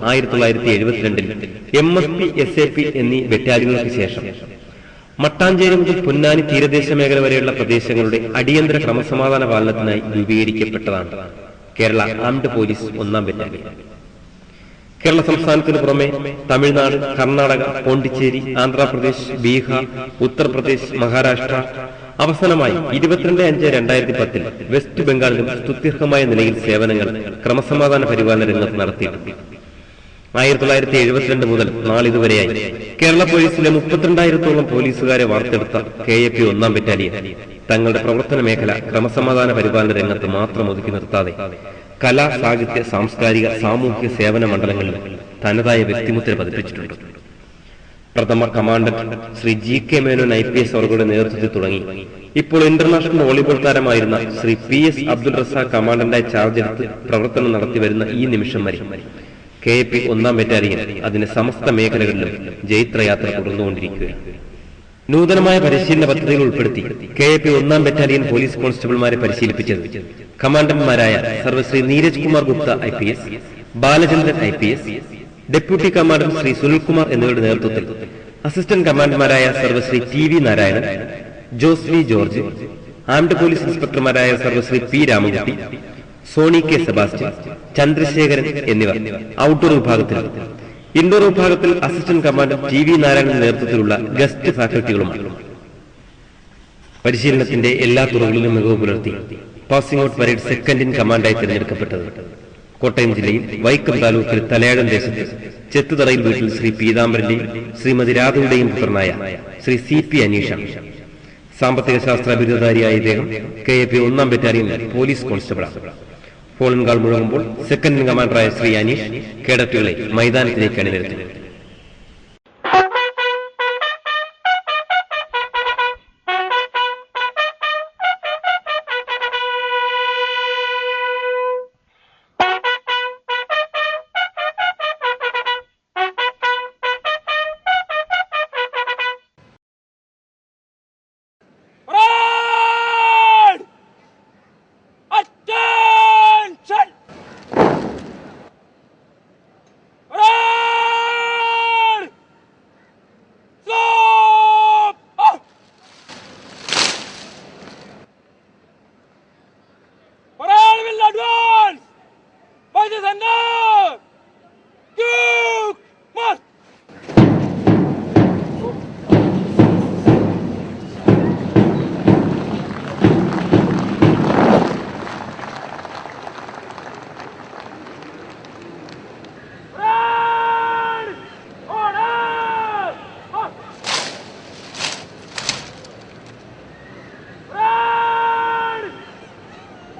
1972 MSP, SAP എന്നീ ബറ്റാലിയനുകൾക്ക് ശേഷം മട്ടാഞ്ചേരി മുതൽ പൊന്നാനി തീരദേശ മേഖല വരെയുള്ള പ്രദേശങ്ങളുടെ അടിയന്തര ക്രമസമാധാന പാലനത്തിനായി രൂപീകരിക്കപ്പെട്ടതാണ് കേരള ആംഡ് പോലീസ് 1ാം ബറ്റാലിയൻ. കേരള സംസ്ഥാനത്തിന് പുറമെ തമിഴ്നാട്, കർണാടക, പോണ്ടിച്ചേരി, ആന്ധ്രാപ്രദേശ്, ബീഹാർ, ഉത്തർപ്രദേശ്, മഹാരാഷ്ട്ര, അവസാനമായി 22/5/2010 വെസ്റ്റ് ബംഗാളിലും സ്തുത്യർഹമായ നിലയിൽ സേവനങ്ങൾ ക്രമസമാധാന പരിപാലന രംഗത്ത് നടത്തിയിട്ടുണ്ട്. 1972 മുതൽ നാളിതുവരെയായി കേരള പോലീസിലെ 32,000-ഓളം പോലീസുകാരെ വാർത്തെടുത്ത KAP 1ാം ബറ്റാലിയൻ തങ്ങളുടെ പ്രവർത്തന മേഖല ക്രമസമാധാന പരിപാലന രംഗത്ത് മാത്രം ഒതുക്കി നിർത്താതെ കലാ, സാഹിത്യ, സാംസ്കാരിക, സാമൂഹ്യ സേവന മണ്ഡലങ്ങളിൽ തനതായ വ്യക്തിമുദ്ര പതിപ്പിച്ചിട്ടുണ്ട്. പ്രഥമ commandant Shri GK Menon IPS അവരുടെ നേതൃത്വത്തിൽ തുടങ്ങി ഇപ്പോൾ ഇന്റർനാഷണൽ വോളിബോൾ താരമായിരുന്ന ശ്രീ PS അബ്ദുൾ റസാഖ് കമാൻഡന്റായി ചാർജ് എടുത്ത് പ്രവർത്തനം നടത്തിവരുന്ന ഈ നിമിഷം വരെ KAP 1ാം ബറ്റാലിയൻ അതിന്റെ സമസ്ത മേഖലകളിലും ജൈത്രയാത്ര തുടർന്നുകൊണ്ടിരിക്കുകയാണ്. നൂതനമായ പരിശീലന പദ്ധതികൾ ഉൾപ്പെടുത്തി KAP 1ാം ബറ്റാലിയൻ പോലീസ് കോൺസ്റ്റബിൾമാരെ പരിശീലിപ്പിച്ചത് കമാൻഡന്റുമാരായ Sarvashri Neeraj Kumar Gupta IPS, Balachandran IPS, deputy commandant Shri Sunilkumar എന്നിവരുടെ നേതൃത്വത്തിൽ അസിസ്റ്റന്റ് കമാൻഡന്റുമാരായ Sarvashri TV Narayanan, Jose V George, armed police ഇൻസ്പെക്ടർമാരായ സർവശ്രീ P രാമൻകുട്ടി, സോണി K സെബാസ്റ്റ്യൻ, ചന്ദ്രശേഖരൻ എന്നിവർ ഔട്ട്ഡോർ വിഭാഗത്തിൽ, ഇൻഡോർ വിഭാഗത്തിൽ അസിസ്റ്റന്റ് കമാൻഡന്റ് TV നാരായണൻ നേതൃത്വത്തിലുള്ള ഗസ്റ്റ് ഫാക്കൽറ്റികളുമാണ്. പരിശീലനത്തിന്റെ എല്ലാ തുറകളിലും മികവ് പുലർത്തി passing out parade second in കമാൻഡായി തിരഞ്ഞെടുക്കപ്പെട്ടത് കോട്ടയം ജില്ലയിൽ വൈക്കം താലൂക്കിൽ തലയാഴം ദേശത്ത് ചെത്തുതറയിൽ വീട്ടിൽ ശ്രീ പീതാംബരന്റെയും ശ്രീമതി രാധയുടെയും പുത്രനായ ശ്രീ CP അനീഷാണ്. സാമ്പത്തിക ശാസ്ത്ര ബിരുദധാരിയായ ഇദ്ദേഹം KAP 1ാം ബറ്റാലിയൻ പോലീസ് കോൺസ്റ്റബിളാണ്. ഫോളിൻ കാൾ മുഴങ്ങുമ്പോൾ സെക്കൻഡ് ഇൻ കമാൻഡറായ ശ്രീ അനീഷ് കേഡറ്റുകളെ മൈതാനത്തിലേക്ക് അണിനിരത്തി.